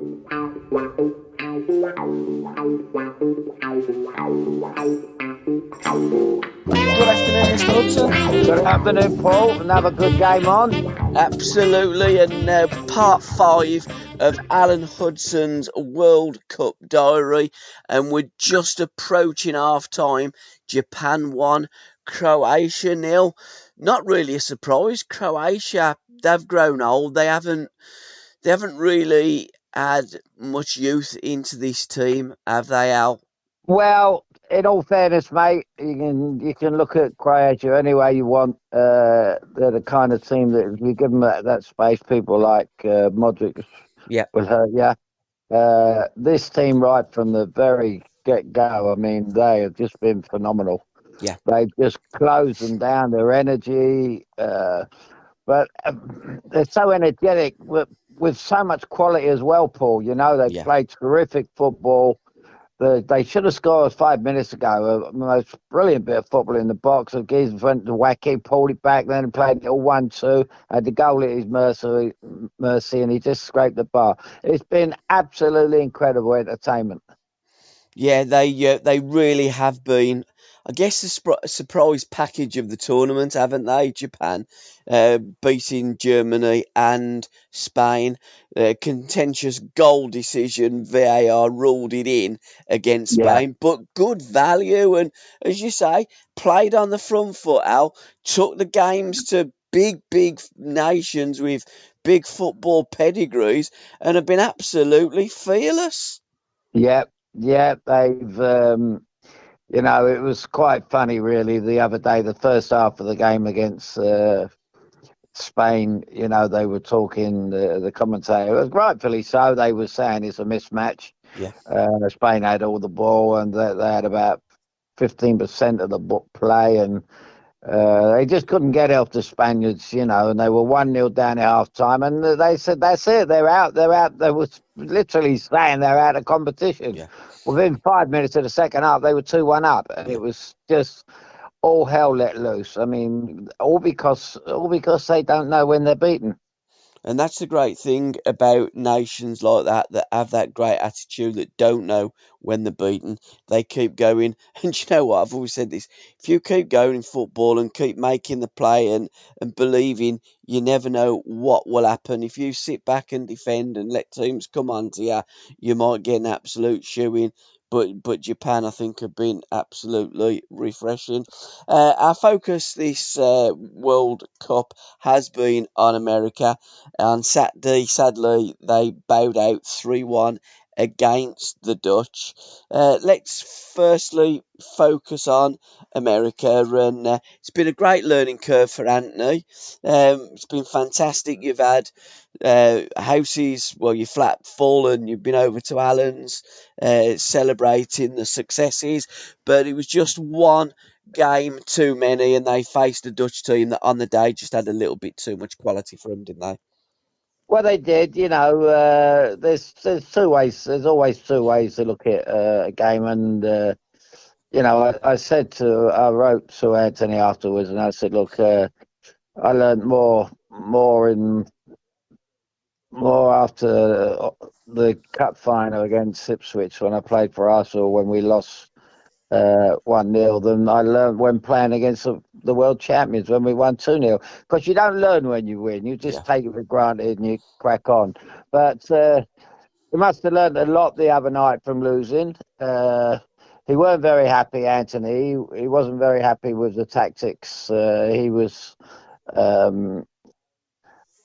Good afternoon, Mr. Hudson. Good afternoon, Paul. Another good game on. Absolutely, and now part 5 of Alan Hudson's World Cup diary, and we're just approaching half time. Japan 1, Croatia 0. Not really a surprise. Croatia, they've grown old. They haven't really had much youth into this team, have they, Al? Well, in all fairness, mate, you can look at Croatia any way you want. They're the kind of team that if you give them that space, people like Modric Yeah, will hurt you. This team, right from the very get-go, I mean, they have just been phenomenal. yeah, They've just closed them down, their energy. But they're so energetic with so much quality as well, Paul. You know, they've yeah. played terrific football. They should have scored 5 minutes ago. The most brilliant bit of football in the box. The geezers went to wacky, pulled it back, then played it all 1-2. Had the goal at his mercy, and he just scraped the bar. It's been absolutely incredible entertainment. Yeah, they really have been. I guess the surprise package of the tournament, haven't they? Japan beating Germany and Spain. Contentious goal decision. VAR ruled it in against Yeah, Spain, but good value. And as you say, played on the front foot. Al took the games to big nations with big football pedigrees and have been absolutely fearless. yeah, yeah. It was quite funny, really, the other day, the first half of the game against Spain. They were talking, the commentator, it was rightfully so, they were saying it's a mismatch. Yeah. Spain had all the ball and they had about 15% of the play, and they just couldn't get off the Spaniards, and they were 1-0 down at half time. And they said, that's it, they're out, they're out. They were literally saying they're out of competition. Yeah. Within 5 minutes of the second half, they were 2-1 up. And Yeah. it was just all hell let loose. I mean, all because they don't know when they're beaten. And that's the great thing about nations like that have that great attitude, that don't know when they're beaten. They keep going. And you know what? I've always said this. If you keep going in football and keep making the play and believing, you never know what will happen. If you sit back and defend and let teams come on to you, you might get an absolute shoe-in. But Japan, I think, have been absolutely refreshing. Our focus this World Cup has been on America. On Saturday, sadly, they bowed out 3-1 against the Dutch. Let's firstly focus on America, and it's been a great learning curve for Anthony. It's been fantastic. You've had houses, well, you flat full, and you've been over to Alan's celebrating the successes, but it was just one game too many, and they faced a Dutch team that on the day just had a little bit too much quality for them, didn't they? Well, they did. There's two ways. There's always two ways to look at a game, and I wrote to Anthony afterwards, and I said, look, I learned more after the cup final against Ipswich when I played for Arsenal when we lost 1-0 than I learned when playing against the world champions when we won 2-0. Because you don't learn when you win, you Yeah. just take it for granted and you crack on. But he must have learned a lot the other night from losing. He weren't very happy, Anthony. He wasn't very happy with the tactics. He was, um,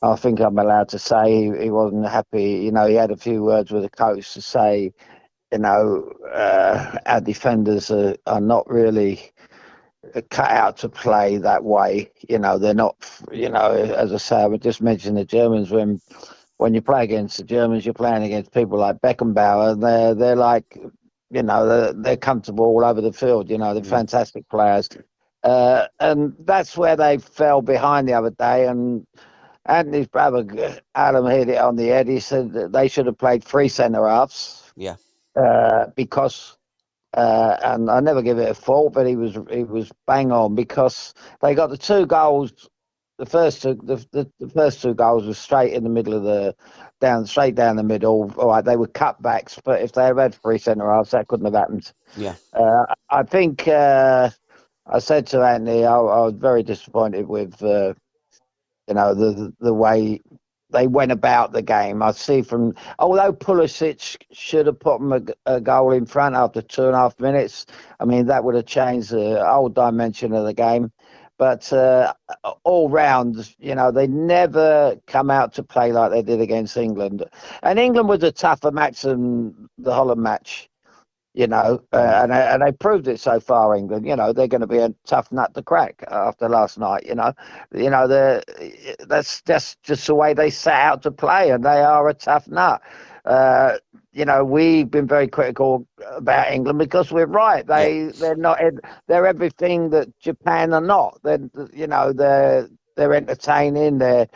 I think I'm allowed to say, he wasn't happy. He had a few words with the coach to say, our defenders are not really cut out to play that way. They're not, as I say, I would just mention the Germans. When you play against the Germans, you're playing against people like Beckenbauer, and they're like, they're comfortable all over the field. They're Mm. fantastic players. And that's where they fell behind the other day. And Anthony's brother, Adam, hit it on the head. He said that they should have played three centre halves Yeah. because and I never give it a fault, but he was bang on because they got the two goals the first two goals were straight in the middle of straight down the middle. All right, they were cutbacks, but if they had three centre halves, that couldn't have happened. Yeah. I think I said to Anthony, I was very disappointed with the way they went about the game. I see from although Pulisic should have put them a goal in front after 2.5 minutes. I mean that would have changed the whole dimension of the game. But all round, they never come out to play like they did against England. And England was a tougher match than the Holland match. Mm. And they proved it so far. England, they're going to be a tough nut to crack after last night. That's just the way they set out to play, and they are a tough nut. We've been very critical about England because we're right. Yeah. They're not. They're everything that Japan are not. They're entertaining. They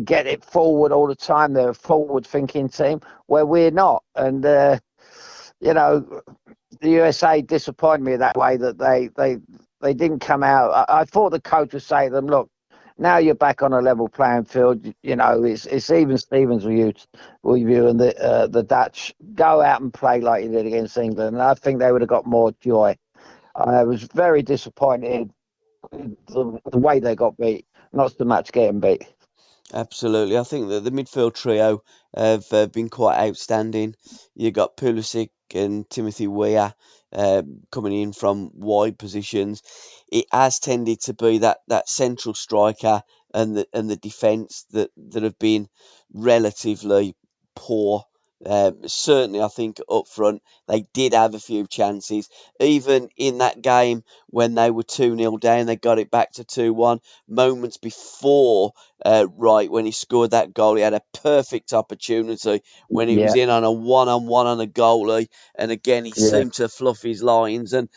get it forward all the time. They're a forward-thinking team where we're not, and. The USA disappointed me that way that they didn't come out. I thought the coach would say to them, "Look, now you're back on a level playing field. It's even Stevens with you and the Dutch. Go out and play like you did against England." And I think they would have got more joy. I was very disappointed with the way they got beat, not so much getting beat. Absolutely. I think that the midfield trio have been quite outstanding. You got Pulisic and Timothy Weah coming in from wide positions. It has tended to be that central striker and the defence that have been relatively poor. Certainly, I think up front they did have a few chances. Even in that game when they were 2-0 down, they got it back to 2-1. Moments before right when he scored that goal, he had a perfect opportunity when he was Yeah, in on a one-on-one on a goalie, and again he yeah, seemed to fluff his lines, and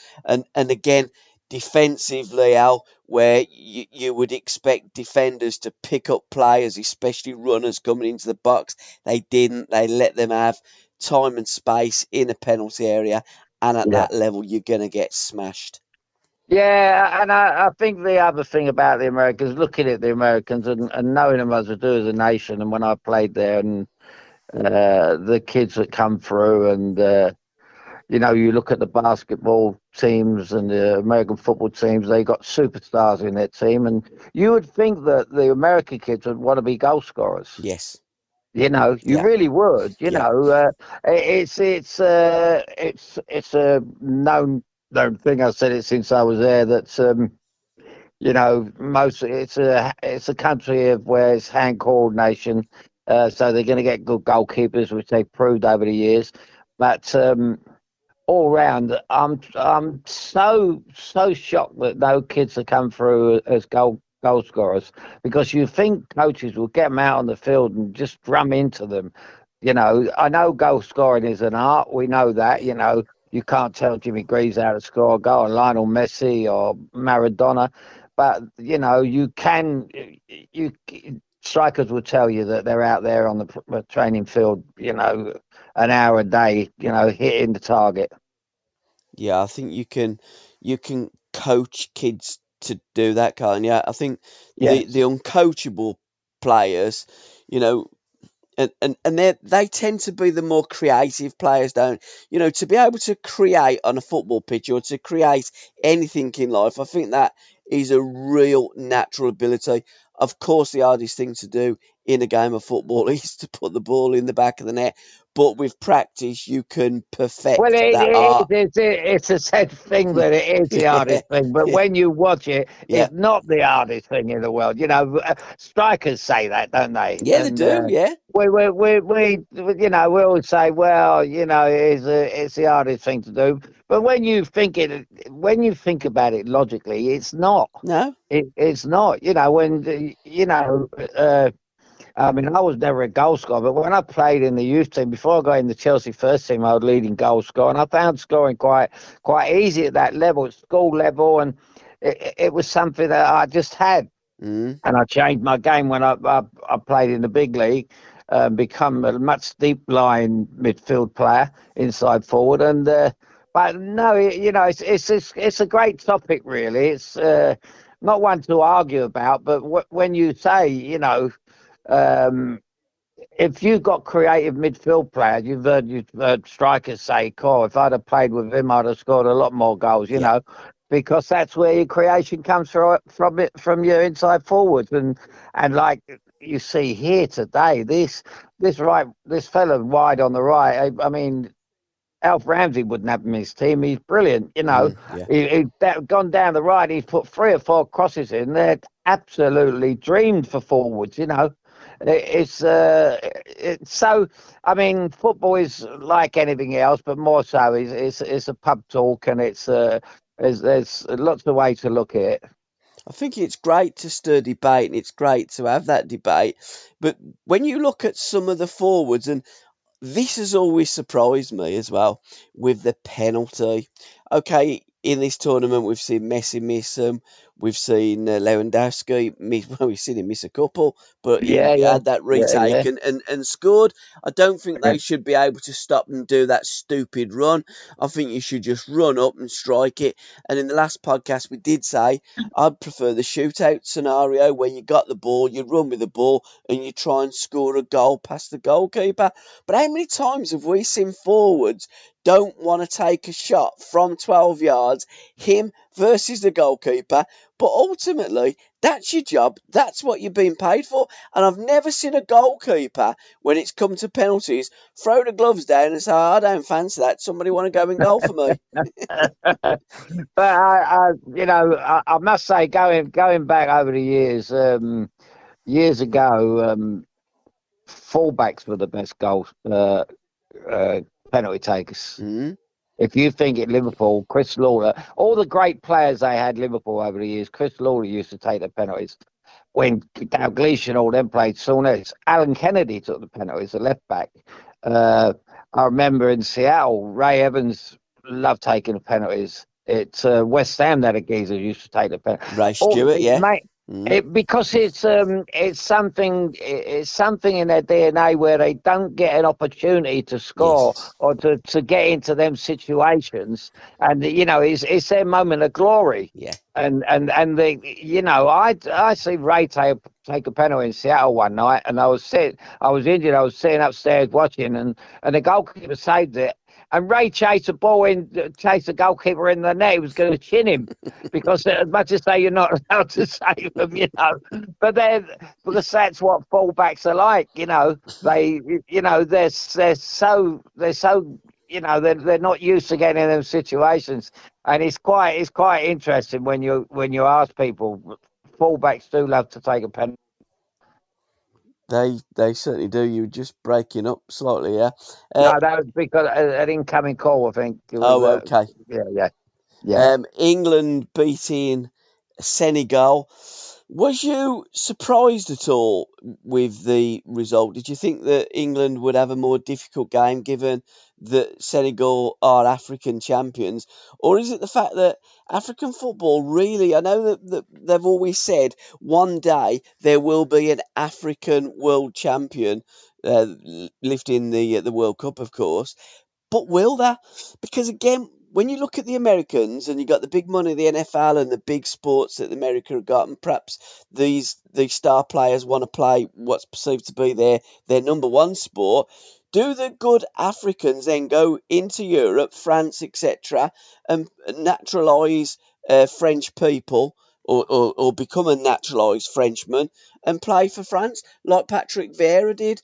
again defensively, Al, where you would expect defenders to pick up players, especially runners coming into the box, they didn't. They let them have time and space in a penalty area, and at yeah. that level, you're gonna get smashed. Yeah, and I think the other thing about the Americans, looking at the Americans and knowing them as I do as a nation, and when I played there, and the kids that come through, and you look at the basketball teams and the American football teams, they got superstars in their team, and you would think that the American kids would want to be goal scorers. Yes. You Yeah. really would. Yeah. It's a known thing. I've said it since I was there that most it's a country of where it's hand coordination, so they're going to get good goalkeepers, which they've proved over the years. But all round, I'm so shocked that no kids have come through as goal scorers because you think coaches will get them out on the field and just drum into them. I know goal scoring is an art. We know that. You can't tell Jimmy Greaves how to score a goal, or Lionel Messi or Maradona, but you can. You strikers will tell you that they're out there on the training field. An hour a day. Hitting the target. Yeah, I think you can coach kids to do that, can't you? I think the Yes. uncoachable players, you know, and they tend to be the more creative players, don't to be able to create on a football pitch or to create anything in life. I think that is a real natural ability. Of course, the hardest thing to do in a game of football is to put the ball in the back of the net, but with practice, you can Well, perfect that art. it's a sad thing that it is the Yeah, hardest thing, but yeah, when you watch it, yeah, it's not the hardest thing in the world. Strikers say that, don't they? yeah. They And do. Yeah, we always say, well, it's the hardest thing to do. But when you think about it logically, it's not. no, It's not. I mean, I was never a goal scorer, but when I played in the youth team, before I got in the Chelsea first team, I was leading goal scorer, and I found scoring quite easy at that level, at school level, and it was something that I just had. mm, And I changed my game when I played in the big league, become a much deep line midfield player, inside forward, and but no, it's a great topic, really. not one to argue about. But when you say, um, if you've got creative midfield players, you've heard strikers say, "Cool, if I'd have played with him, I'd have scored a lot more goals." Yeah. Because that's where your creation comes from your inside forwards, and like you see here today, this fella wide on the right. I mean, Alf Ramsey wouldn't have him in his team. He's brilliant. Yeah. He's gone down the right. He's put 3 or 4 crosses in. They're absolutely dreamed for forwards. It's so. I mean, football is like anything else, but more so. It's a pub talk, and there's lots of ways to look at it. I think it's great to stir debate and it's great to have that debate. But when you look at some of the forwards, and this has always surprised me as well with the penalty. Okay, in this tournament, we've seen Messi miss them. We've seen Lewandowski miss, well, we've seen him miss a couple, but Yeah, he yeah, had that yeah, yeah. retake and scored. I don't think they should be able to stop and do that stupid run. I think you should just run up and strike it. And in the last podcast, we did say I'd prefer the shootout scenario where you got the ball, you run with the ball, and you try and score a goal past the goalkeeper. But how many times have we seen forwards don't want to take a shot from 12 yards, him versus the goalkeeper, but ultimately that's your job, that's what you're being paid for. And I've never seen a goalkeeper, when it's come to penalties, throw the gloves down and say, "Oh, I don't fancy that, somebody want to go and goal for me." But I must say, going back over the years ago, fullbacks were the best uh, penalty takers. Mm, If you think at Liverpool, Chris Lawler, all the great players they had Liverpool over the years, Chris Lawler used to take the penalties. When Dalglish and all them played Saunders, Alan Kennedy took the penalties, the left back. Uh, I remember in Seattle, Ray Evans loved taking the penalties. It's West Ham that a geezer used to take the penalty. Ray All Stewart, yeah. mate, Mm, because it's something in their DNA where they don't get an opportunity to score yes, or to get into them situations, and it's their moment of glory. yeah. And I see Ray take a penalty in Seattle one night, and I was injured. I was sitting upstairs watching, and the goalkeeper saved it. And Ray chased the goalkeeper in the net. He was going to chin him because, as much as say you're not allowed to save them. But then because that's what fullbacks are like. They, they're so they're not used to getting in them situations, and it's quite interesting when you ask people. Fullbacks do love to take a penalty. They certainly do. You were just breaking up slightly, yeah. No, that was because an incoming call. I think it was. Oh, okay. Yeah, yeah, yeah. England beating Senegal. Was you surprised at all with the result? Did you think that England would have a more difficult game given that Senegal are African champions? Or is it the fact that African football really, I know that they've always said one day there will be an African world champion lifting the World Cup, of course. But will there? Because again, when you look at the Americans and you got the big money, the NFL and the big sports that America have got, and perhaps these star players want to play what's perceived to be their number one sport. Do the good Africans then go into Europe, France, etc., and naturalise French people or become a naturalised Frenchman and play for France like Patrick Vieira did?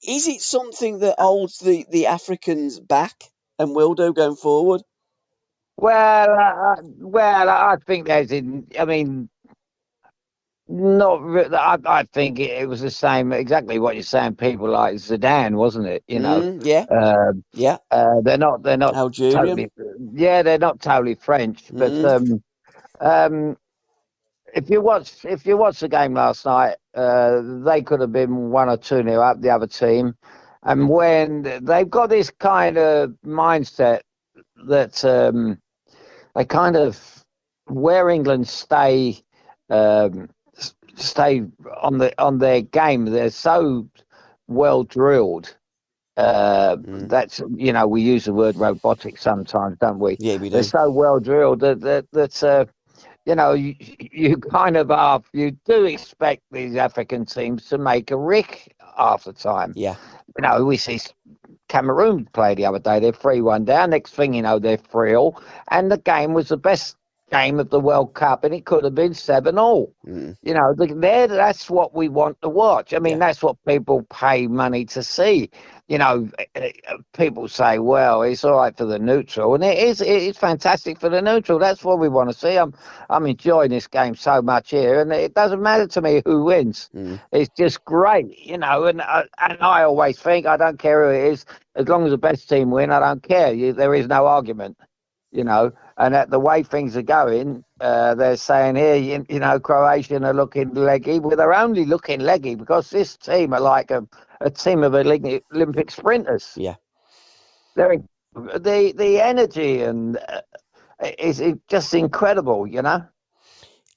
Is it something that holds the Africans back and will do going forward? I think I mean, not. I think it was the same. Exactly what you're saying. People like Zidane, wasn't it? Yeah, Uh, yeah. they're not Algerian. totally. Yeah, they're not totally French, but Mm, um, if you watch the game last night, they could have been 1 or 2 nil up the other team, and when they've got this kind of mindset that they kind of where England um, stay on their game, they're so well drilled. mm. That's we use the word robotic sometimes, don't we? Yeah, we They're do. so well drilled that you kind of are, you do expect these African teams to make a rick half the time. Yeah. We see Cameroon play the other day. They're 3-1 down. Next thing you know, they're 3-all. And the game was the best game of the World Cup, and it could have been 7-all. Mm, That's what we want to watch. I mean, yeah. that's what people pay money to see. People say, well, it's all right for the neutral, and it's fantastic for the neutral. That's what we want to see. I'm enjoying this game so much here, and it doesn't matter to me who wins. Mm. It's just great, and I always think I don't care who it is, as long as the best team win, I don't care. There is no argument, you know. And at the way things are going, they're saying here, Croatian are looking leggy. Well, they're only looking leggy because this team are like a team of Olympic sprinters. Yeah. They're the energy and is just incredible.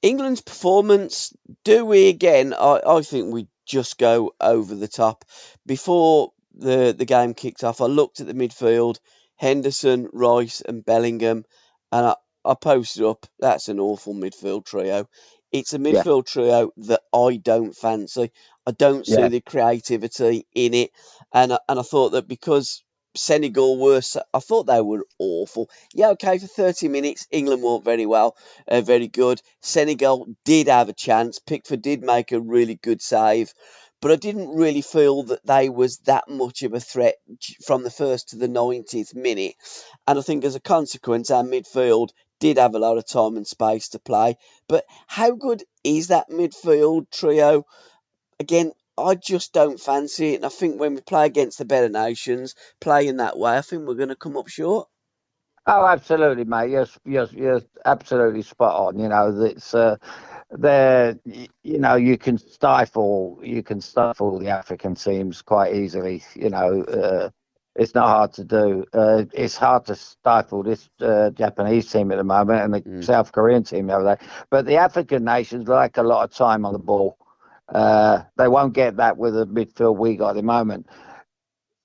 England's performance, do we again? I think we just go over the top. Before the game kicked off, I looked at the midfield: Henderson, Rice, and Bellingham, and I posted up. That's an awful midfield trio. It's a Yeah, midfield trio that I don't fancy. I don't see yeah. the creativity in it, and I thought that because Senegal were, I thought they were awful. Yeah, okay, for 30 minutes, England weren't very well, very good. Senegal did have a chance. Pickford did make a really good save, but I didn't really feel that they was that much of a threat from the first to the 90th minute. And I think as a consequence, our midfield did have a lot of time and space to play. But how good is that midfield trio? Again, I just don't fancy it. And I think when we play against the better nations, playing that way, I think we're going to come up short. Oh, absolutely, mate. You're absolutely spot on. It's there. You can stifle the African teams quite easily. It's not hard to do. It's hard to stifle this Japanese team at the moment and the Mm, South Korean team the other day. But the African nations like a lot of time on the ball. They won't get that with the midfield we got at the moment.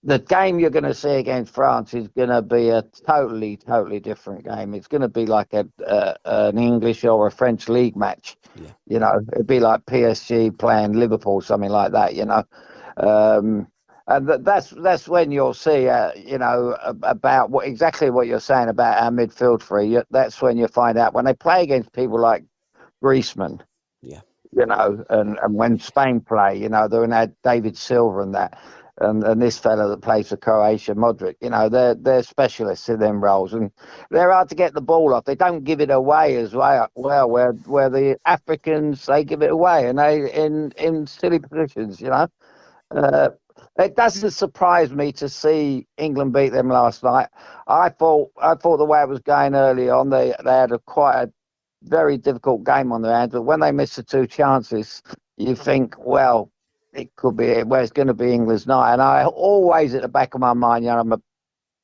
The game you're going to see against France is going to be a totally, totally different game. It's going to be like an English or a French league match. yeah. It'd be like PSG playing Liverpool, something like that. Um, and that's when you'll see, about exactly what you're saying about our midfield three. That's when you find out when they play against people like Griezmann, Yeah. and when Spain play, they're in David Silva and that, and this fella that plays for Croatia, Modric, they're specialists in them roles, and they're hard to get the ball off. They don't give it away as well. Where the Africans, they give it away, and they in silly positions. Uh, it doesn't surprise me to see England beat them last night. I thought the way it was going early on, they had quite a very difficult game on their hands. But when they miss the two chances, you think, well, it could be well, it's going to be England's night. And I always, at the back of my mind, I'm a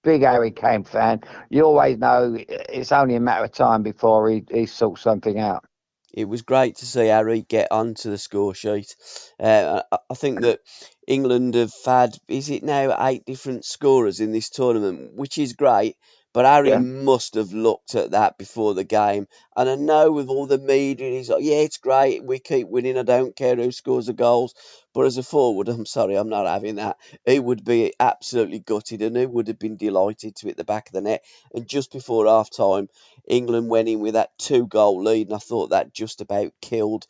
big Harry Kane fan. You always know it's only a matter of time before he sorts something out. It was great to see Harry get onto the score sheet. I think that England have had, is it now 8 different scorers in this tournament, which is great. But Harry Yeah. must have looked at that before the game. And I know with all the media, he's like, yeah, it's great. We keep winning. I don't care who scores the goals. But as a forward, I'm sorry, I'm not having that. He would be absolutely gutted and he would have been delighted to hit the back of the net. And just before half time, England went in with that 2 goal lead, and I thought that just about killed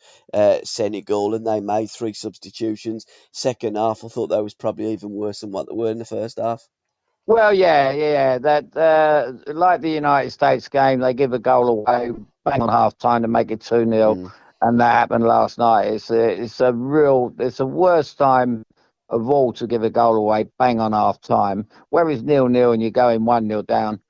Senegal, and they made 3 substitutions. Second half, I thought that was probably even worse than what they were in the first half. Well, yeah. That like the United States game, they give a goal away bang on half time to make it 2-0, Mm, and that happened last night. It's a worst time of all to give a goal away bang on half time. Where it's 0-0 and you're going 1-0 down,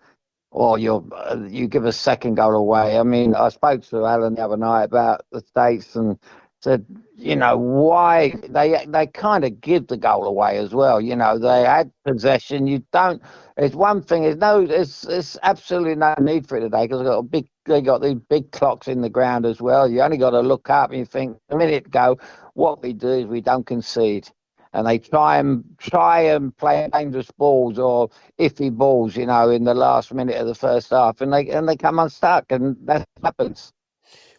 or you give a second goal away. I mean, I spoke to Alan the other night about the States and said, why they kind of give the goal away as well. They yeah, had possession. You don't. It's one thing. There's absolutely no need for it today because they got these big clocks in the ground as well. You only got to look up and you think a minute ago. What we do is we don't concede. And they try and play dangerous balls or iffy balls, in the last minute of the first half, and they come unstuck, and that happens.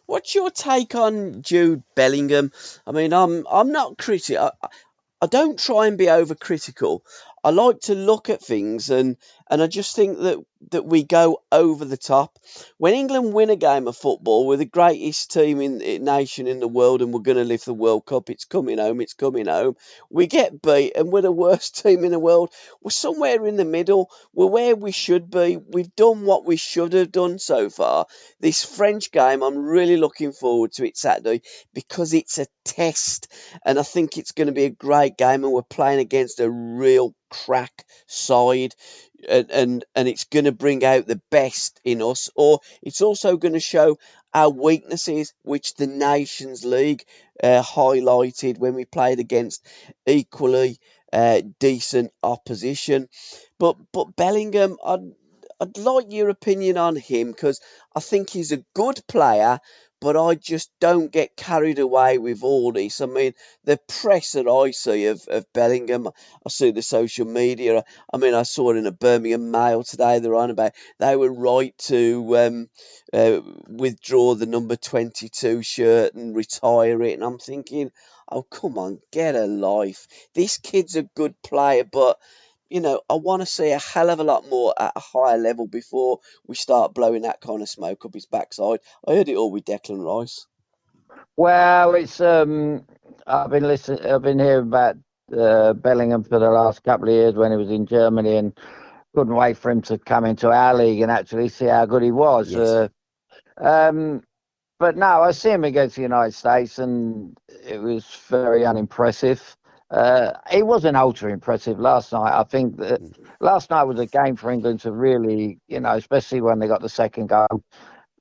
What's your take on Jude Bellingham? I mean, I'm not critical. I don't try and be overcritical. I like to look at things, and I just think that we go over the top. When England win a game of football, we're the greatest team nation in the world, and we're going to lift the World Cup. It's coming home. It's coming home. We get beat, and we're the worst team in the world. We're somewhere in the middle. We're where we should be. We've done what we should have done so far. This French game, I'm really looking forward to it Saturday because it's a test, and I think it's going to be a great game, and we're playing against a real crack side, and it's going to bring out the best in us, or it's also going to show our weaknesses, which the Nations League highlighted when we played against equally decent opposition. But Bellingham, I'd like your opinion on him because I think he's a good player, but I just don't get carried away with all this. I mean, the press that I see of Bellingham, I see the social media. I mean, I saw it in a Birmingham Mail today. They're on about they were right to withdraw the number 22 shirt and retire it. And I'm thinking, oh, come on, get a life. This kid's a good player, but I want to see a hell of a lot more at a higher level before we start blowing that kind of smoke up his backside. I heard it all with Declan Rice. Well, it's I've been hearing about Bellingham for the last couple of years when he was in Germany, and couldn't wait for him to come into our league and actually see how good he was. Yes. Um, but no, I see him against the United States, and it was very unimpressive. He wasn't ultra impressive last night. I think that Mm. last night was a game for England to really, especially when they got the second goal.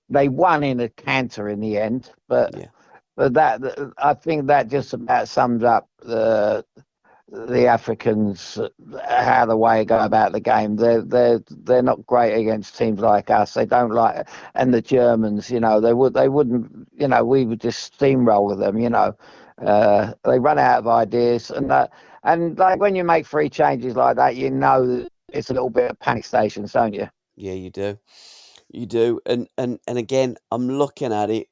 They won in a canter in the end, Yeah. but I think that just about sums up the Africans, how the way go about the game. They're not great against teams like us. They don't like, and the Germans, they wouldn't, we would just steamroller them. They run out of ideas, and like when you make three changes like that, it's a little bit of panic stations, don't you? Yeah, you do. You do. And again, I'm looking at it.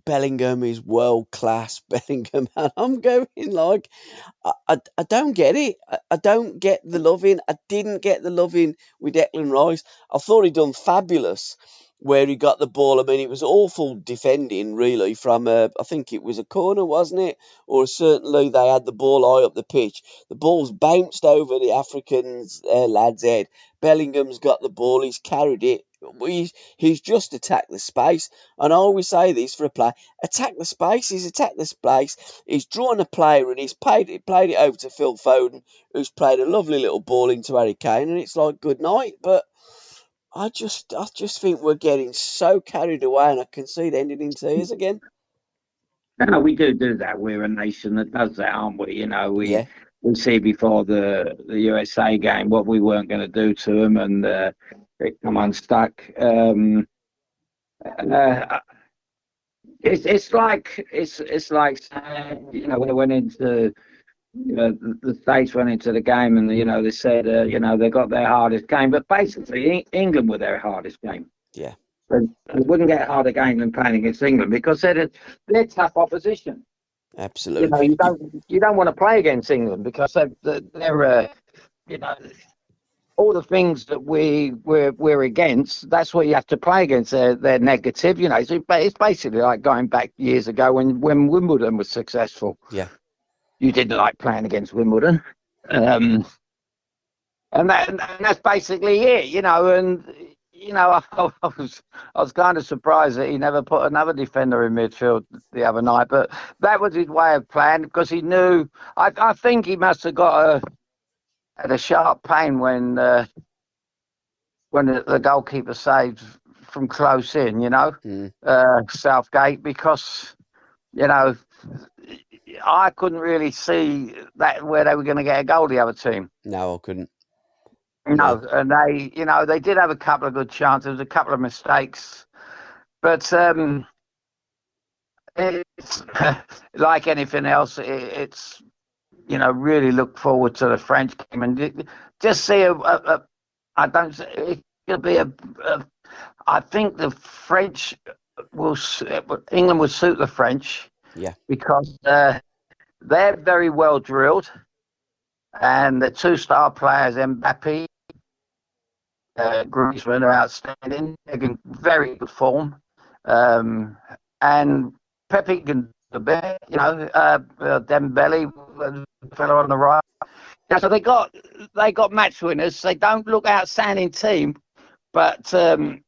Bellingham is world class Bellingham, and I'm going like, I don't get it. I don't get the loving. I didn't get the loving with Declan Rice. I thought he done fabulous where he got the ball. I mean, it was awful defending, really, from I think it was a corner, wasn't it? Or certainly they had the ball high up the pitch. The ball's bounced over the African's lad's head. Bellingham's got the ball. He's carried it. He's just attacked the space. And I always say this for a player: attack the space. He's attacked the space. He's drawn a player and he's played it over to Phil Foden, who's played a lovely little ball into Harry Kane, and it's like good night. But I just think we're getting so carried away, and I can see it ending in tears again. No, we do that. We're a nation that does that, aren't we? Yeah, We see before the USA game what we weren't going to do to them, and they come unstuck. Uh, it's like when they went into the States went into the game, and they said they got their hardest game, but basically England were their hardest game. yeah, They wouldn't get a harder game than playing against England because they're tough opposition. absolutely. You don't want to play against England because they're you know all the things that we're against. That's what you have to play against. They're negative. It's basically like going back years ago when Wimbledon was successful. Yeah, You didn't like playing against Wimbledon, and that's basically it. And I was kind of surprised that he never put another defender in midfield the other night, but that was his way of playing because he knew. I think he must have had a sharp pain when the goalkeeper saved from close in. mm, Southgate, because you know I couldn't really see that where they were going to get a goal. The other team. no, I couldn't. No, No, and they did have a couple of good chances, a couple of mistakes, but it's like anything else. It's really look forward to the French game and just see I don't. It could be a. I think the French will England will suit the French Yeah, because they're very well drilled, and the two-star players, Mbappe, Griezmann, are outstanding. They're in very good form, um, and Pepe can do a bit. Dembele, the fellow on the right. Yeah, so they got match winners. They don't look outstanding team, but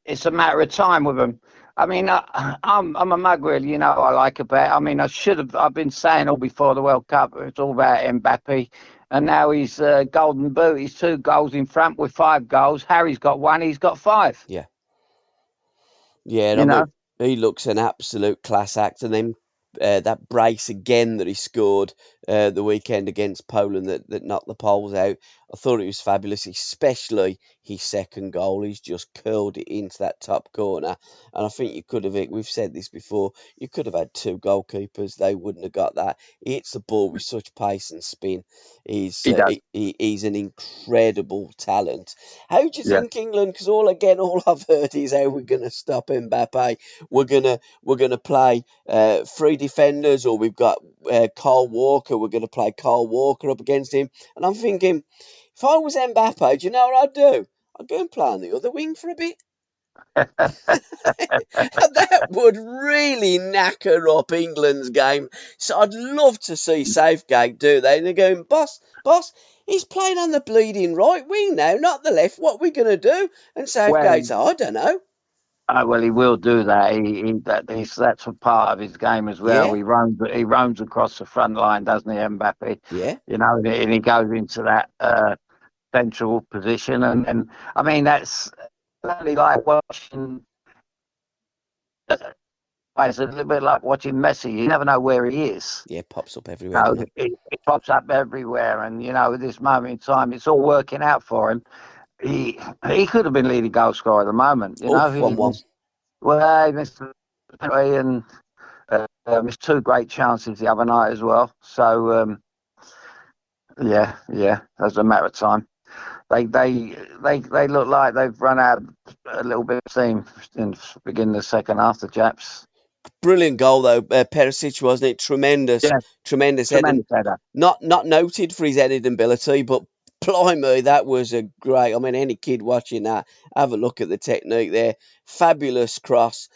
it's a matter of time with them. I mean, I'm a mug really, I like a bet. I mean, I've been saying all before the World Cup, it's all about Mbappe. And now he's golden boot. He's 2 goals in front with 5 goals. Harry's got 1, he's got 5, yeah. Yeah, and I you mean, know. he looks an absolute class act. And then that brace again that he scored the weekend against Poland that knocked the Poles out, I thought it was fabulous, especially his second goal. He's just curled it into that top corner. And I think you could have, we've said this before, you could have had 2 goalkeepers. They wouldn't have got that. He hits the ball with such pace and spin. He does. He's an incredible talent. How do you Yeah. think England? Because all I've heard is how we're going to stop Mbappe. We're gonna play 3 defenders, or we've got Kyle Walker. We're going to play Kyle Walker up against him. And I'm thinking, if I was Mbappe, do you know what I'd do? I'd go and play on the other wing for a bit. That would really knacker up England's game. So I'd love to see Southgate do that. And they're going, boss, he's playing on the bleeding right wing now, not the left. What are we going to do? And Well, Southgate's, I don't know. well, he will do that. That's a part of his game as well. Yeah, He roams across the front line, doesn't he, Mbappe? yeah, And he goes into that central position, and I mean that's only like watching. It's a little bit like watching Messi. You never know where he is. yeah, pops up everywhere, doesn't it? It pops up everywhere, and at this moment in time, it's all working out for him. He could have been leading goal scorer at the moment. Oh, He 1-1. missed, well, he missed the penalty and missed 2 great chances the other night as well. So yeah, that's a matter of time. They look like they've run out a little bit of steam in the beginning of the second half. The Japs, Brilliant goal though, Perisic, wasn't it? Tremendous, yeah, tremendous head, and tremendous header. not noted for his heading ability, but blimey, that was a great. I mean, any kid watching that, have a look at the technique there. Fabulous cross.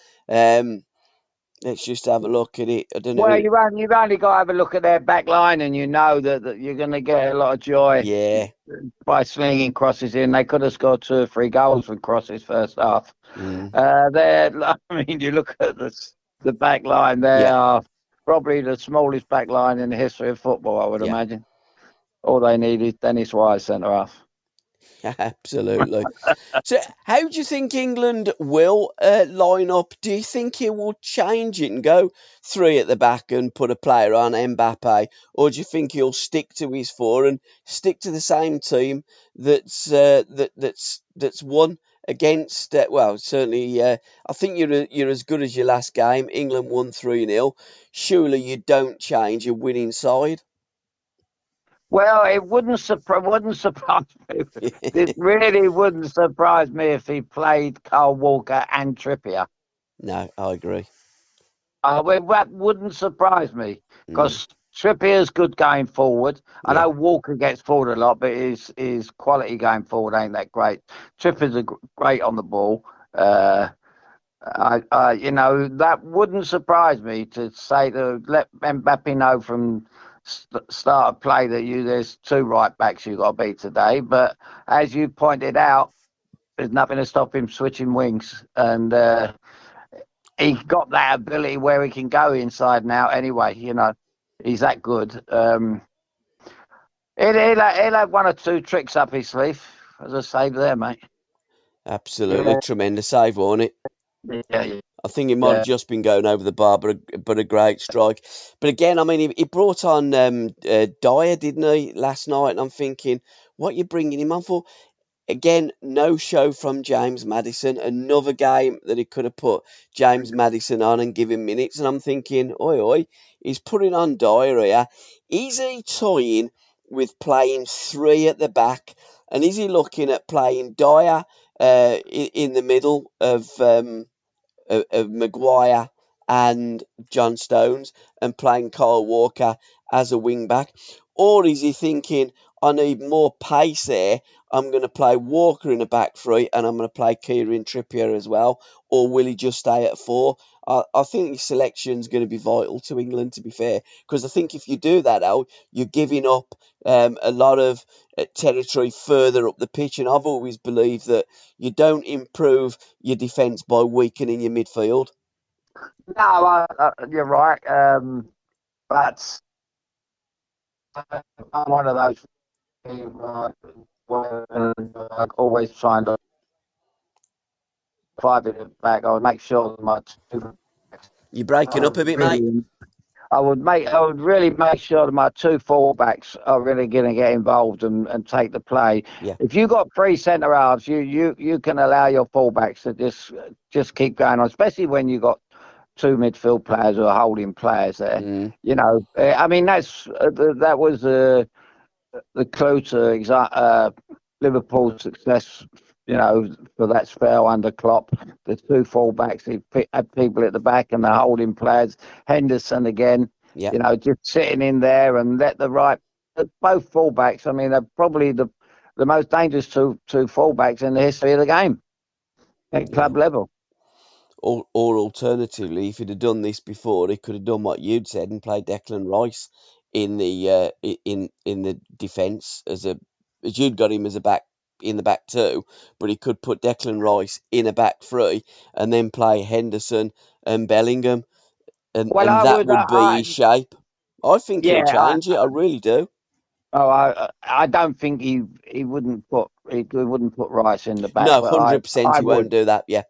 Let's just have a look at it. I don't know. Well, you've only got to have a look at their back line, and you know that you're going to get a lot of joy Yeah. by slinging crosses in. They could have scored 2 or 3 goals from crosses first half. Mm, I mean, you look at the back line. They yeah. are probably the smallest back line in the history of football, I would Yeah. imagine. All they need is Dennis Wise centre half. Absolutely. So, how do you think England will line up? Do you think he will change it and go 3 at the back and put a player on Mbappe, or do you think he'll stick to his 4 and stick to the same team that's won against? Well, certainly, I think you're as good as your last game. England won 3-0. Surely you don't change a winning side. Well, it wouldn't surprise me. It really wouldn't surprise me if he played Carl Walker and Trippier. No, I agree. Well, that wouldn't surprise me Mm, because Trippier's good going forward. I yeah, know Walker gets forward a lot, but his quality going forward ain't that great. Trippier's great on the ball. That wouldn't surprise me to say to let Mbappe know from start of play that there's 2 right backs you got to beat today. But as you pointed out, there's nothing to stop him switching wings, and he got that ability where he can go inside and out anyway. He's that good. He'll have 1 or 2 tricks up his sleeve, as I say there, mate. absolutely Yeah, tremendous save, wasn't it? yeah, I think it might have yeah. just been going over the bar, but a great strike. But again, I mean, he brought on Dyer, didn't he, last night? And I'm thinking, what you bringing him on for? Again, no show from James Maddison. Another game that he could have put James Maddison on and give him minutes. And I'm thinking, oi, he's putting on Dyer here. Is he toying with playing 3 at the back? And is he looking at playing Dyer in the middle of Maguire and John Stones and playing Kyle Walker as a wing back? Or is he thinking, I need more pace there? I'm going to play Walker in a back three and I'm going to play Kieran Trippier as well? Or will he just stay at four? I think his selection is going to be vital to England, to be fair, because I think if you do that out, you're giving up a lot of territory further up the pitch. And I've always believed that you don't improve your defence by weakening your midfield. No, you're right. But I'm one of those people always trying to private it back. I would make sure that my two You're breaking up are a bit, mate. really. I would really make sure that my two fullbacks are really going to get involved and take the play. Yeah. If you got three centre halves, you can allow your fullbacks to just keep going on, especially when you got two midfield players who are holding players there. Mm, I mean that was the clue to Liverpool's success. For that spell under Klopp, the two fullbacks, he had people at the back and the holding players. Henderson again, yeah. just sitting in there and let both fullbacks. I mean, they're probably the most dangerous two fullbacks in the history of the game at Yeah. club level. Or alternatively, if he'd have done this before, he could have done what you'd said and played Declan Rice in the in the defence as you'd got him as a back in the back two, but he could put Declan Rice in a back three and then play Henderson and Bellingham, Well, and I that would, would be his shape. I think he'll yeah, change it. I really do. I don't think he wouldn't put Rice in the back, No, but I 100% I he won't would. do that. Yeah,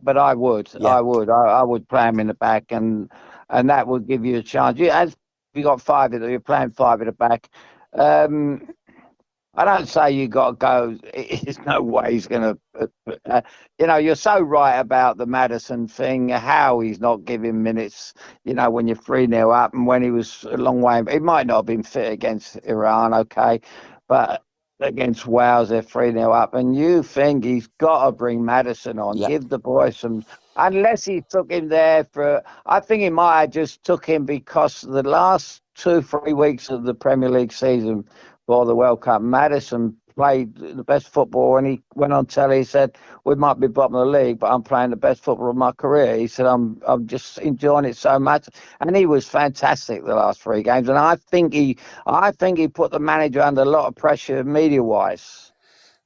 But I would, yeah, I would play him in the back, and that would give you a chance. As you got five, you're playing five at the back. Um, I don't say you got to go. There's no way he's going to. You're so right about the Madison thing. How he's not giving minutes. When you're 3-0 up, and when he was a long way. He might not have been fit against Iran, okay, but against Wales, they're 3-0 up, and you think he's got to bring Madison on, yeah. give the boy some. Unless he took him there for, I think he might have just took him because the last 2-3 weeks of the Premier League season for the World Cup, Madison played the best football, and he went on telly. He said, "We might be bottom of the league, but I'm playing the best football of my career." He said, "I'm just enjoying it so much," and he was fantastic the last three games. And I think he put the manager under a lot of pressure, media wise.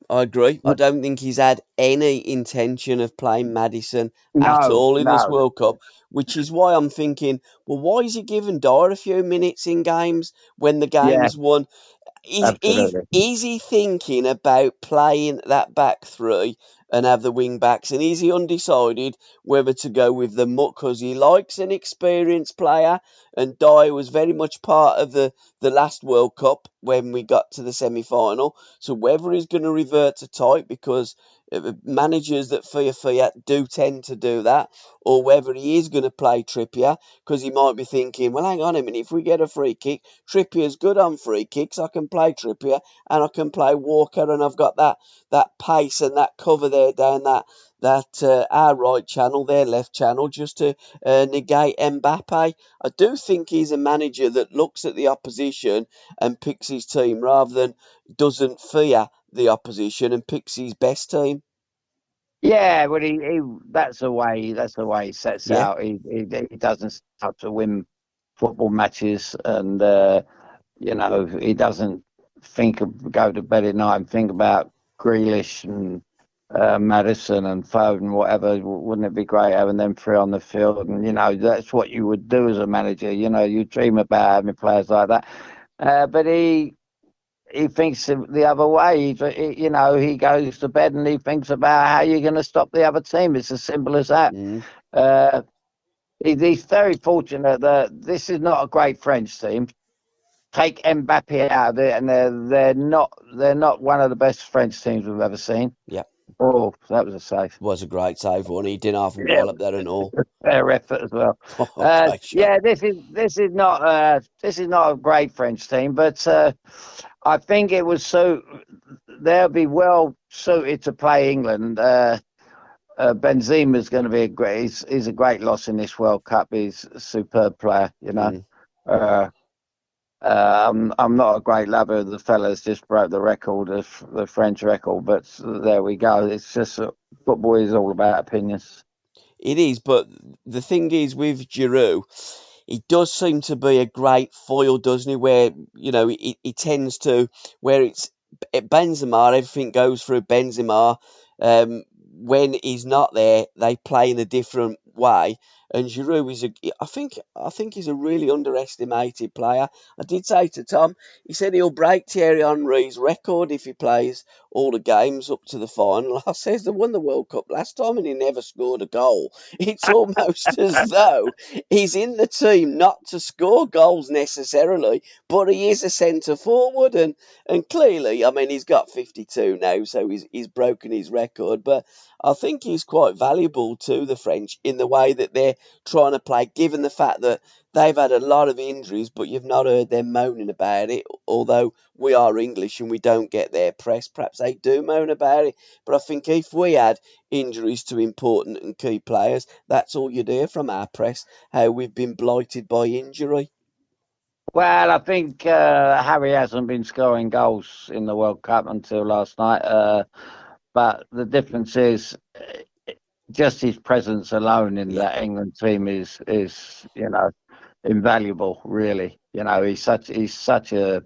I agree. I don't think he's had any intention of playing Madison at No, all in this no, World Cup, which is why I'm thinking, well, why is he giving Dyer a few minutes in games when the yeah, game's won? absolutely. Is he thinking about playing that back three and have the wing backs? And is he undecided whether to go with the muck because he likes an experienced player? And Dyer was very much part of the last World Cup when we got to the semi final. So whether he's going to revert to type because managers that fear Fiat do tend to do that, or whether he is going to play Trippier because he might be thinking, well, hang on a minute, if we get a free kick, Trippier's good on free kicks. I can play Trippier and I can play Walker, and I've got that pace and that cover there down that our right channel, their left channel, just to negate Mbappe. I do think he's a manager that looks at the opposition and picks his team rather than doesn't fear the opposition and picks his best team. Yeah, well, that's the way he sets Yeah, out. He doesn't set out to win football matches, and he doesn't go to bed at night and think about Grealish and Madison and Foden, whatever. Wouldn't it be great having them three on the field? And that's what you would do as a manager. You dream about having players like that. But he thinks the other way. He goes to bed and he thinks about how you're going to stop the other team. It's as simple as that. mm, Uh, he's very fortunate that this is not a great French team. Take Mbappe out of it, and they're not one of the best French teams we've ever seen. yeah, Oh, that was a save. was a great save, one. He didn't have a Yeah, wall up there and all. fair effort as well. Oh, great shot. Yeah, this is not a great French team, but I think it was so they'll be well suited to play England. Benzema's going to be a great. He's a great loss in this World Cup. He's a superb player. Mm. Uh, I'm not a great lover of the fellas just broke the record of the French record, but there we go. It's just football is all about opinions. It is, but the thing is with Giroud, he does seem to be a great foil, doesn't he? Where he tends to where it's Benzema, everything goes through Benzema. When he's not there, they play in a different way. And Giroud is I think he's a really underestimated player. I did say to Tom, he said he'll break Thierry Henry's record if he plays all the games up to the final. I says they won the World Cup last time and he never scored a goal. It's almost as though he's in the team not to score goals necessarily, but he is a centre forward, and clearly, I mean, he's got 52 now, so he's broken his record. But I think he's quite valuable to the French in the way that they're trying to play, given the fact that they've had a lot of injuries, but you've not heard them moaning about it. Although we are English and we don't get their press, perhaps they do moan about it. But I think if we had injuries to important and key players, that's all you'd hear from our press, how we've been blighted by injury. Well, I think Harry hasn't been scoring goals in the World Cup until last night. But the difference is just his presence alone in Yeah, that England team is invaluable. Really, he's such a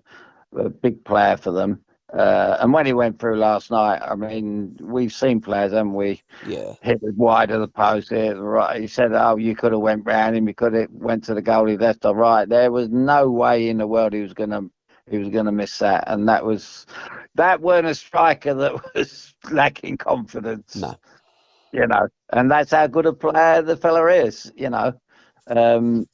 big player for them. And when he went through last night, I mean, we've seen players, haven't we? yeah, Hit it wide of the post, hit it right. He said, "Oh, you could have went round him. You could have went to the goalie left or right." There was no way in the world he was gonna miss that, and that weren't a striker that was lacking confidence, no, And that's how good a player the fella is. Um,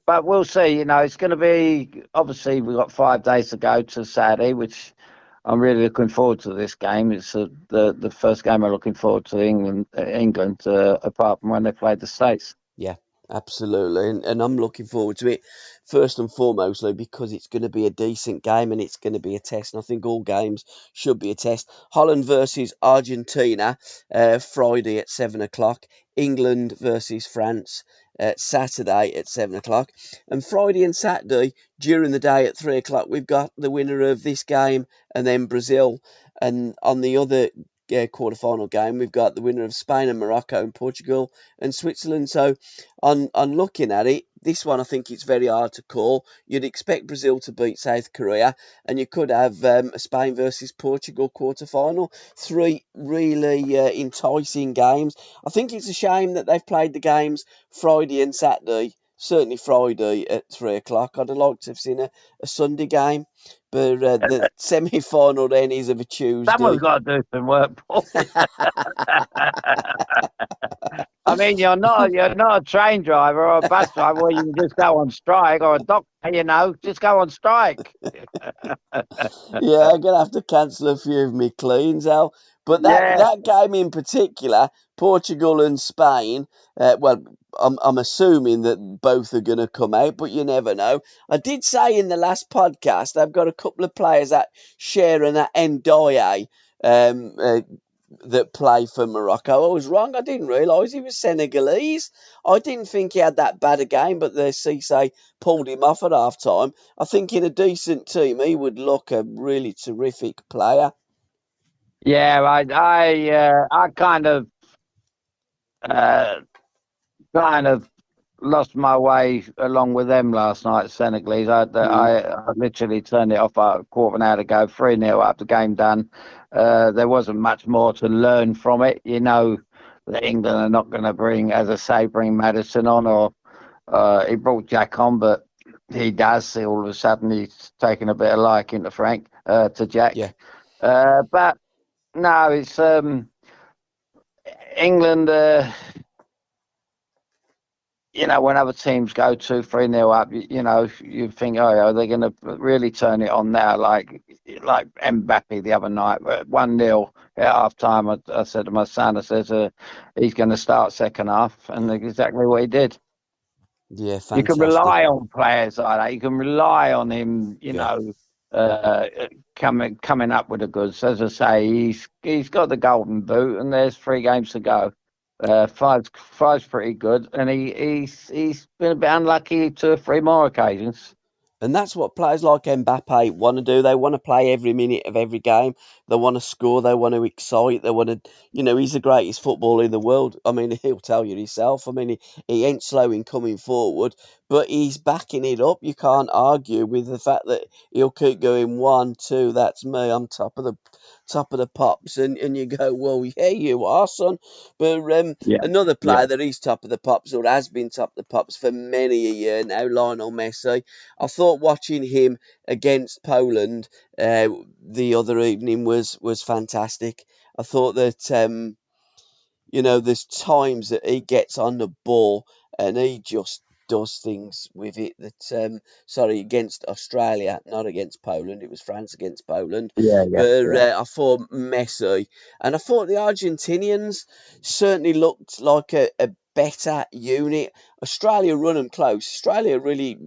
but we'll see. It's going to be obviously we've got 5 days to go to Saturday, which I'm really looking forward to this game. It's the first game I'm looking forward to England apart from when they played the States. yeah, absolutely. And I'm looking forward to it first and foremostly because it's going to be a decent game and it's going to be a test. And I think all games should be a test. Holland versus Argentina, Friday at 7 o'clock. England versus France, Saturday at 7 o'clock. And Friday and Saturday during the day at 3 o'clock, we've got the winner of this game and then Brazil. And on the other quarter-final game, we've got the winner of Spain and Morocco and Portugal and Switzerland. So, on looking at it, this one I think it's very hard to call. You'd expect Brazil to beat South Korea, and you could have a Spain versus Portugal quarter-final. Three really enticing games. I think it's a shame that they've played the games Friday and Saturday. Certainly Friday at 3 o'clock. I'd have liked to have seen a Sunday game, but the semi-final then is of a Someone's Tuesday. got to do some work, Paul. I mean, you're not a train driver or a bus driver where you can just go on strike, or a doctor, just go on strike. Yeah, I'm gonna have to cancel a few of my cleans, Al. But that Yeah. that game in particular, Portugal and Spain. Well, I'm assuming that both are gonna come out, but you never know. I did say in the last podcast I've got a couple of players that share an Ndiaye, that play for Morocco. I was wrong. I didn't realise he was Senegalese. I didn't think he had that bad a game, but the Cisse pulled him off at half time. I think in a decent team, he would look a really terrific player. Yeah, I uh, kind of lost my way along with them last night, Senegalese. Mm, I literally turned it off a quarter of an hour to go, 3-0 up, the game done. There wasn't much more to learn from it. You know that England are not going to bring Madison on, or he brought Jack on, but he does. All of a sudden, he's taken a bit of liking to to yeah, Jack. But no, it's England. When other teams go 2-3-0 up, you think, oh, yeah, they're going to really turn it on now, like Mbappe the other night, 1-0 at half time. I said to my son, I says, he's going to start second half, and exactly what he did. yeah, You can fantastic. rely on players like that. You can rely on him, Yeah. uh, coming up with the goods. As I say, he's got the golden boot, and there's 3 games to go. Five's pretty good, and he's been a bit unlucky two or three more occasions. And that's what players like Mbappe want to do. They want to play every minute of every game. They want to score. They want to excite. They want to, he's the greatest footballer in the world. I mean, he'll tell you himself. I mean, he ain't slow in coming forward, but he's backing it up. You can't argue with the fact that he'll keep going one, two. That's me. I'm top of the pops, and you go, well, yeah, you are, son. But Yeah, another yeah, player that is top of the pops or has been top of the pops for many a year now, Lionel Messi. I thought watching him against Poland the other evening was fantastic. I thought that there's times that he gets on the ball and he just does things with it that sorry, against Australia, not against Poland. It was France against Poland. yeah, yeah, But yeah. I thought Messi and I thought the Argentinians certainly looked like a better unit. Australia run them close. Australia really,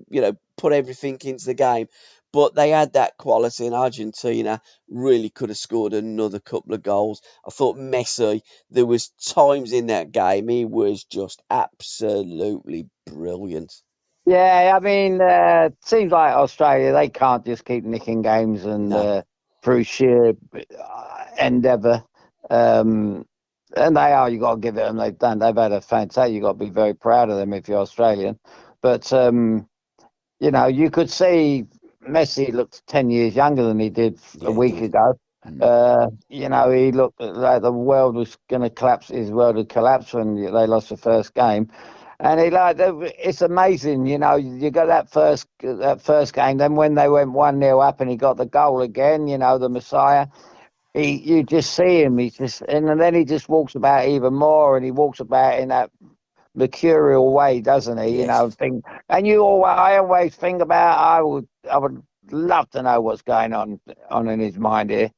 put everything into the game. But they had that quality, and Argentina really could have scored another couple of goals. I thought Messi, there was times in that game he was just absolutely brilliant. Yeah, I mean, seems like Australia, they can't just keep nicking games and No, through sheer endeavour. Um, and they are, you got to give it them. They've had a fantastic, you got to be very proud of them if you're Australian. But, you could see Messi looked 10 years younger than he did a yeah, he week did. ago. Mm. He looked like the world was going to collapse. His world had collapsed when they lost the first game. And it's amazing, you got that first game. Then when they went 1-0 up and he got the goal again, the Messiah, you just see him. And then he just walks about even more, and he walks about in that mercurial way, doesn't he? Yes, I always think about, I would love to know what's going on in his mind here.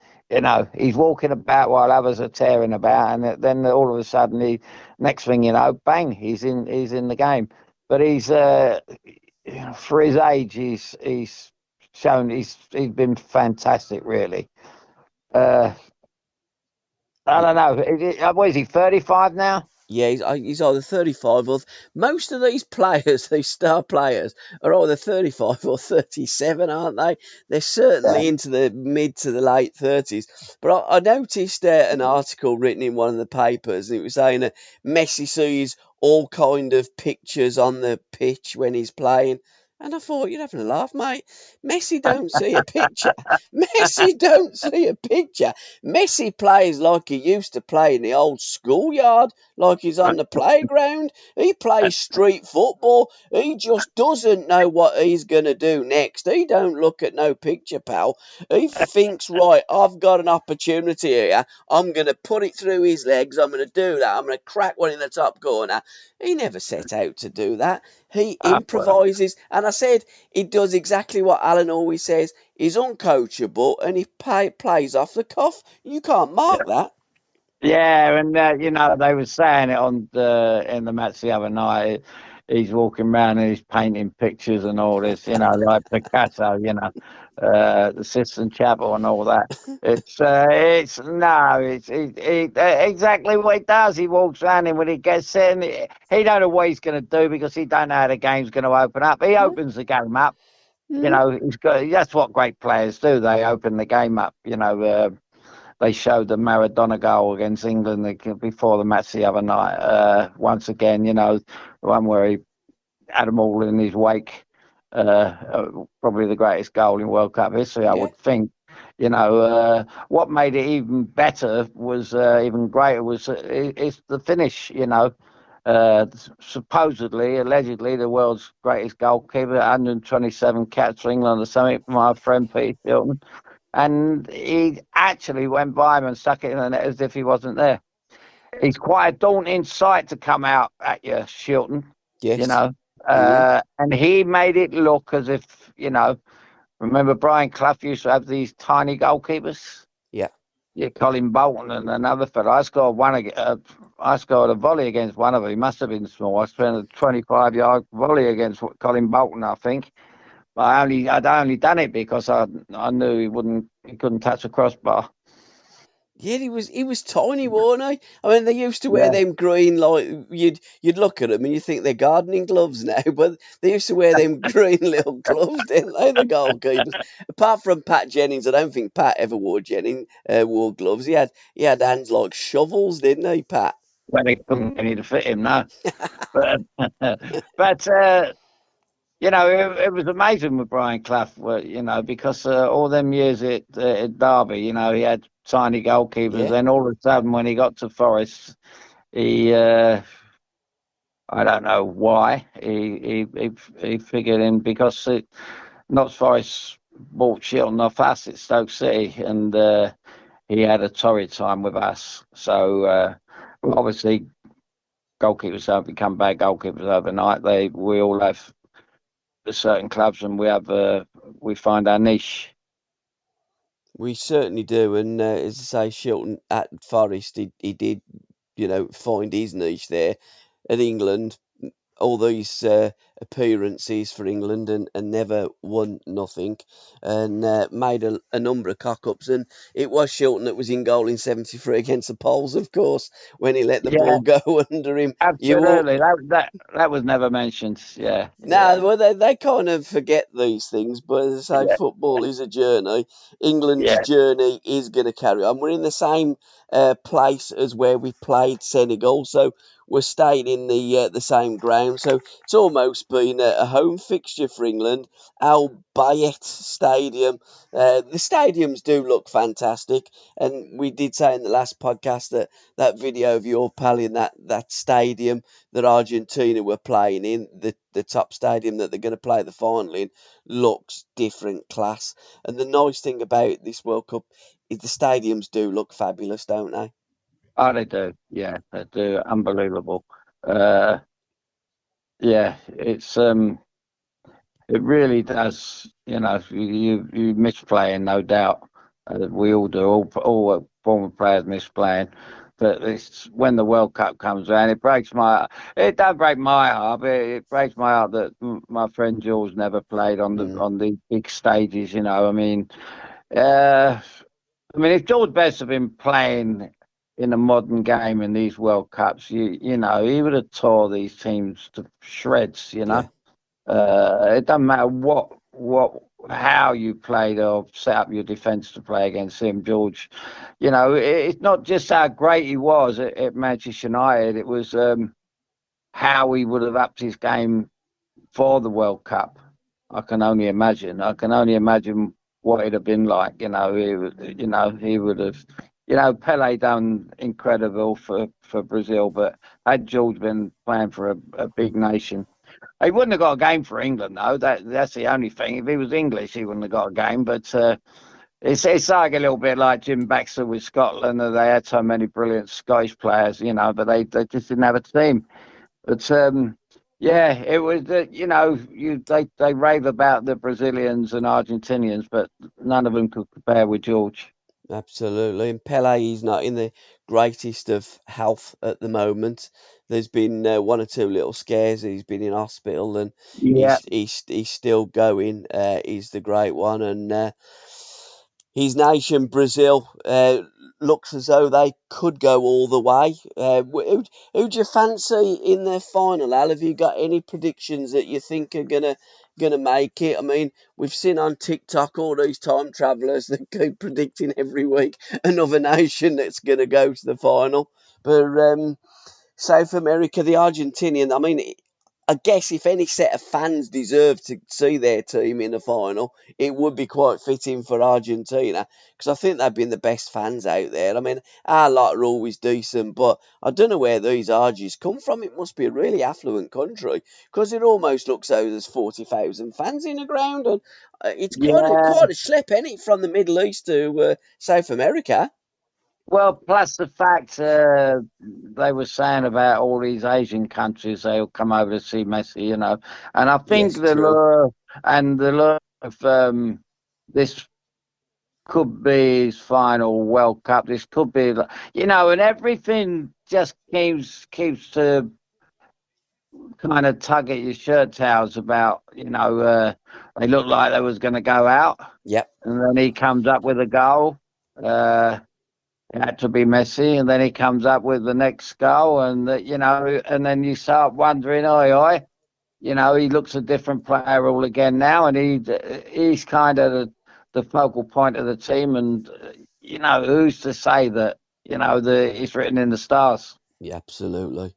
He's walking about while others are tearing about, and then all of a sudden, next thing you know, bang, he's in the game. But for his age, he's been fantastic, really. Uh, I don't know. What is he? 35 now? yeah, he's either 35 or most of these players, these star players, are either 35 or 37, aren't they? They're Yeah. certainly into the mid to the late 30s. But I noticed an article written in one of the papers, and it was saying that Messi sees all kind of pictures on the pitch when he's playing. And I thought, you're having a laugh, mate. Messi don't see a picture. Messi don't see a picture. Messi plays like he used to play in the old schoolyard, like he's on the playground. He plays street football. He just doesn't know what he's going to do next. He don't look at no picture, pal. He thinks, right, I've got an opportunity here. I'm going to put it through his legs. I'm going to do that. I'm going to crack one in the top corner. He never set out to do that. He Well, improvises. And I said, he does exactly what Alan always says. He's uncoachable and he plays off the cuff. You can't mark that. yeah, and they were saying it on in the match the other night. He's walking around and he's painting pictures and all this, like Picasso, the Sistine Chapel and all that. It's no, exactly what he does. He walks around and when he gets in, he don't know what he's going to do because he don't know how the game's going to open up. He No. opens the game up. Mm. He's got. That's what great players do. They open the game up. They showed the Maradona goal against England before the match the other night. Once again, the one where he had them all in his wake. Probably the greatest goal in World Cup history, I Yeah. would think. What made it even better was even greater was it's the finish. Uh, Supposedly, allegedly, the world's greatest goalkeeper, 127 caps for England or something, my friend Pete Hilton, and he actually went by him and stuck it in the net as if he wasn't there. He's quite a daunting sight to come out at you, Shilton, you Yes. know. Mm. And he made it look as if, remember Brian Clough used to have these tiny goalkeepers? Yeah. Yeah, Colin Bolton and another fellow. I scored a volley against one of them. He must have been small. I spent a 25-yard volley against Colin Bolton, I think. But I'd only done it because I knew he couldn't touch a crossbar. Yeah, he was tiny, wasn't he? I mean, they used to wear Yeah, them green, like you'd look at them and you think they're gardening gloves now, but they used to wear them green little gloves, didn't they? The goalkeepers. Apart from Pat Jennings, I don't think Pat ever wore gloves. He had hands like shovels, didn't he, Pat? well, they couldn't get any to fit him, no. But but it was amazing with Brian Clough, because all them years at Derby, he had tiny goalkeepers. Yeah, Then all of a sudden, when he got to Forest, he I don't know why he figured in because Notts Forest bought Shilton off us at Stoke City, and he had a torrid time with us. So well, obviously, goalkeepers don't become bad goalkeepers overnight. We all have certain clubs, and we find our niche. we certainly do. And as I say, Shilton at Forest, he did, find his niche there. At England, all these appearances for England and never won nothing, and made a number of cock ups. And it was Shilton that was in goal in '73 against the Poles, of course, when he let the Yeah, ball go under him. You all, absolutely. That was never mentioned. Yeah, no, yeah, well, they kind of forget these things, but as I say, yeah, football is a journey. England's yeah. journey is going to carry on. We're in the same place as where we played Senegal, so we're staying in the same ground. So it's almost been a home fixture for England. Al Bayet Stadium. The stadiums do look fantastic, and we did say in the last podcast that that video of your pal in that stadium that Argentina were playing in, the top stadium that they're going to play the final in, looks different class. And the nice thing about this World Cup is the stadiums do look fabulous, don't they? Oh, they do. Yeah, they do. Unbelievable. Uh, yeah, it really does. You miss playing, no doubt. We all do. All former players miss playing. But it's when the World Cup comes around, it breaks my. It don't break my heart, but it breaks my heart that my friend Jules never played on the Mm, on the big stages. Uh, if George Best had been playing in a modern game in these World Cups, he would have tore these teams to shreds. yeah, It doesn't matter how you played or set up your defence to play against him, George. It's not just how great he was at Manchester United. It was how he would have upped his game for the World Cup. I can only imagine. I can only imagine what it'd have been like. He would have. Pele done incredible for Brazil, but had George been playing for a big nation, he wouldn't have got a game for England, though. That's the only thing. If he was English, he wouldn't have got a game. But it's like a little bit like Jim Baxter with Scotland. They had so many brilliant Scottish players, but they just didn't have a team. But yeah, it was they rave about the Brazilians and Argentinians, but none of them could compare with George. absolutely. And Pele is not in the greatest of health at the moment. There's been one or two little scares. He's been in hospital, and Yeah, he's still going. He's the great one, and his nation, Brazil, looks as though they could go all the way. Who do you fancy in their final, Al? Have you got any predictions that you think are gonna make it? I mean, we've seen on TikTok all these time travellers that keep predicting every week another nation that's gonna go to the final. But South America, the Argentinian. I mean, I guess if any set of fans deserve to see their team in the final, it would be quite fitting for Argentina because I think they've been the best fans out there. I mean, our lot are always decent, but I don't know where these Argies come from. It must be a really affluent country because it almost looks like there's 40,000 fans in the ground, and it's yeah. quite a schlep, ain't it, from the Middle East to South America? Well, plus the fact they were saying about all these Asian countries, they'll come over to see Messi, and I think Yes, true. the lure of this could be his final World Cup. This could be, and everything just keeps to kind of tug at your shirt tails about, they looked like they was going to go out, Yep. and then he comes up with a goal. Uh, it had to be Messi, and then he comes up with the next goal, and and then you start wondering, he looks a different player all again now, and he's kind of the focal point of the team, and who's to say that it's written in the stars, Yeah, absolutely.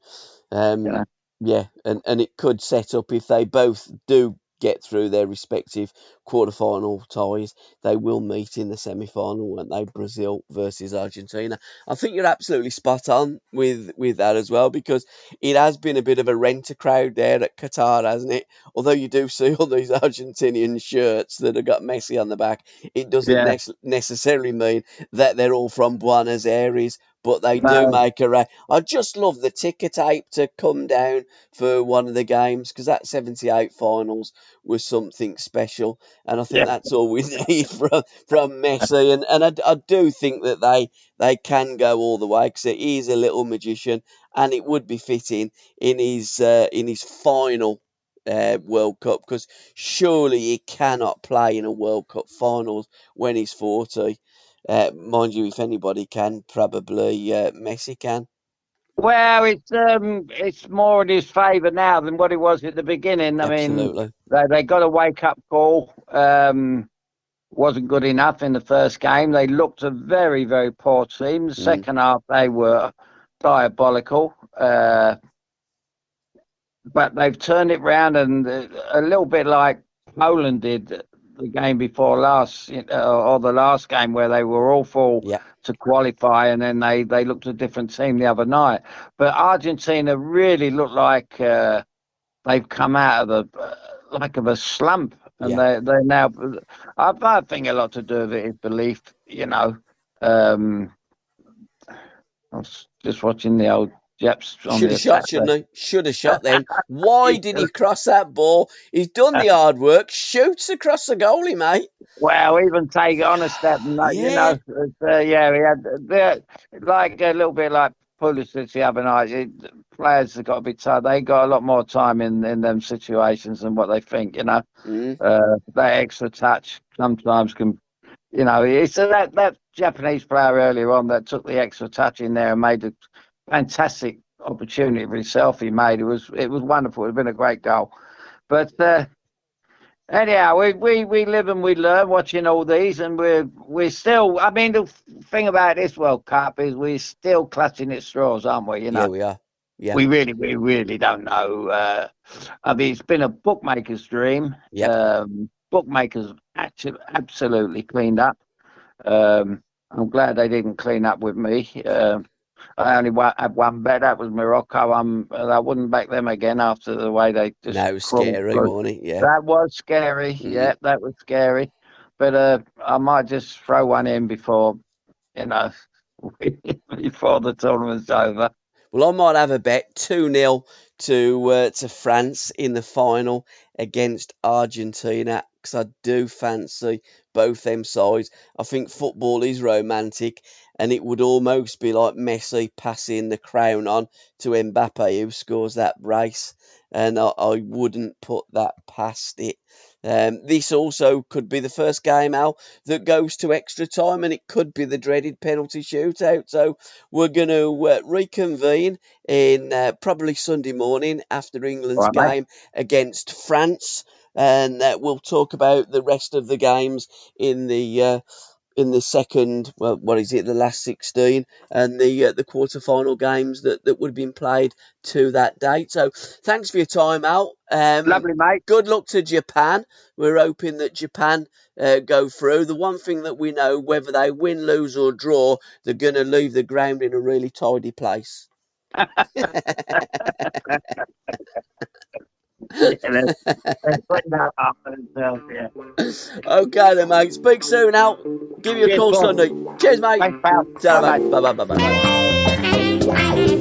you Um, know. yeah, and it could set up if they both do get through their respective quarter-final ties, they will meet in the semi-final, won't they? Brazil versus Argentina. I think you're absolutely spot on with that as well, because it has been a bit of a renter crowd there at Qatar, hasn't it? Although you do see all these Argentinian shirts that have got Messi on the back, it doesn't Yeah, necessarily mean that they're all from Buenos Aires, but they do no, make a. I just love the ticker tape to come down for one of the games, because that 78 finals was something special, and I think yeah. that's all we need from Messi. And I do think that they can go all the way, because he is a little magician, and it would be fitting in his final World Cup, because surely he cannot play in a World Cup finals when he's 40. Mind you, if anybody can, probably Messi can. Well, it's more in his favour now than what it was at the beginning. I mean, Absolutely. they got a wake up call. Wasn't good enough in the first game. They looked a very, very poor team. The Mm, second half, they were diabolical. But they've turned it round, and a little bit like Poland did the game before last, or the last game where they were awful yeah, to qualify, and then they looked a different team the other night. But Argentina really looked like they've come out of like of a slump, and yeah. they're now. I think a lot to do with it is belief. Um, I was just watching the old Japs on Should the have shot, attack shouldn't he? Should have shot then. Why did he cross that ball? He's done there. the hard work. Shoots across the goalie, mate. Well, even take it on a step, and Yeah. yeah, we had like a little bit like Pulisic the other night. Players have got to be tough. They got a lot more time in them situations than what they think. Mm, That extra touch sometimes can, it's that Japanese player earlier on that took the extra touch in there and made a fantastic opportunity for himself. He made it was wonderful. It's been a great goal, but. Anyhow, we live and we learn watching all these, and we're still. I mean, the thing about this World Cup is we're still clutching at straws, aren't we? yeah, we are. Yeah. We really don't know. I mean, it's been a bookmaker's dream. Yep. Bookmakers actually absolutely cleaned up. I'm glad they didn't clean up with me. I only had one bet. That was Morocco. I wouldn't back them again after the way they just No, it was crawled scary, through. wasn't it? Yeah. That was scary. Mm. Yeah, that was scary. But I might just throw one in before you know before the tournament's over. Well, I might have a bet 2-0 to France in the final against Argentina, because I do fancy both them sides. I think football is romantic, and it would almost be like Messi passing the crown on to Mbappe, who scores that brace, and I wouldn't put that past it. This also could be the first game, Al, that goes to extra time, and it could be the dreaded penalty shootout. So we're going to reconvene in probably Sunday morning after All England's right, mate. game against France, and we'll talk about the rest of the games in the second, well, what is it, the last 16, and the quarter final games that would have been played to that date. So thanks for your time, Al. Lovely, mate. Good luck to Japan. We're hoping that Japan go through. The one thing that we know, whether they win, lose, or draw, they're going to leave the ground in a really tidy place. Yeah, let's put that up. Yeah. Okay then, mate. Speak soon, Al. Give you a Cheers, call Paul. Sunday. Cheers, mate. Thanks, pal. Ta-ra, Bye, mate. mate. Bye, bye, bye, bye.